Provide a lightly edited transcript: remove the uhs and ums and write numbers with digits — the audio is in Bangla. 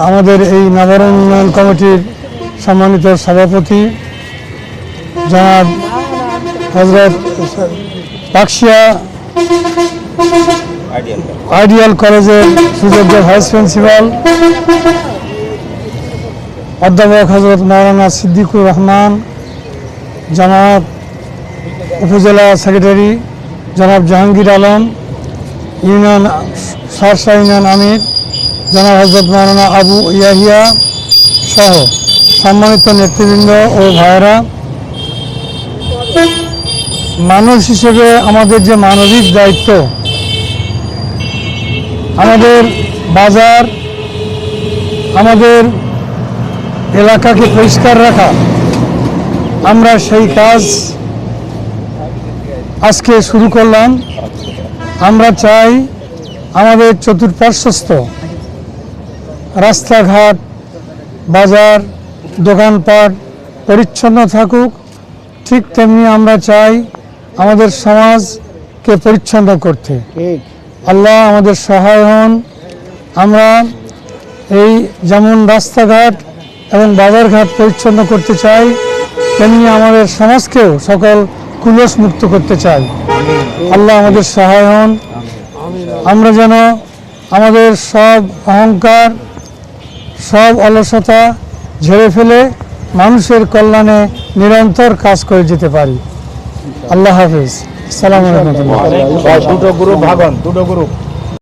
আমাদের এই নগর উন্নয়ন কমিটির সম্মানিত সভাপতি জনাব হযরত পাকশিয়া আইডিয়াল কলেজের সুযোগ্য ভাইস প্রিন্সিপাল অধ্যাপক হযরত মাওলানা সিদ্দিকুর রহমান, জামাত উপজেলা সেক্রেটারি জনাব জাহাঙ্গীর আলম, ইউনিয়ন সারসা ইউনিয়ন আমির জনাব হযরত মাওলানা আবু ইয়াহিয়া সহ সম্মানিত নেতৃবৃন্দ ও ভাইয়েরা, মানুষ হিসেবে আমাদের যে মানবিক দায়িত্ব, আমাদের বাজার, আমাদের এলাকাকে পরিষ্কার রাখা, আমরা সেই কাজ আজকে শুরু করলাম। আমরা চাই আমাদের চতুর্পার্শ্বস্থ রাস্তাঘাট, বাজার, দোকানপাট পরিচ্ছন্ন থাকুক। ঠিক তেমনি আমরা চাই আমাদের সমাজকে পরিচ্ছন্ন করতে। আল্লাহ আমাদের সহায় হন। আমরা এই যেমন রাস্তাঘাট এবং বাজারঘাট পরিচ্ছন্ন করতে চাই, তেমনি আমাদের সমাজকেও সকল কুলস মুক্ত করতে চাই। আল্লাহ আমাদের সহায় হন। আমরা যেন আমাদের সব অহংকার, সব অলসতা ঝেড়ে ফেলে মানুষের কল্যাণে নিরন্তর কাজ করে যেতে পারি। আল্লাহ হাফেজ। আসসালামু আলাইকুম। দুটো গ্রুপ ভাগন, দুটো গ্রুপ।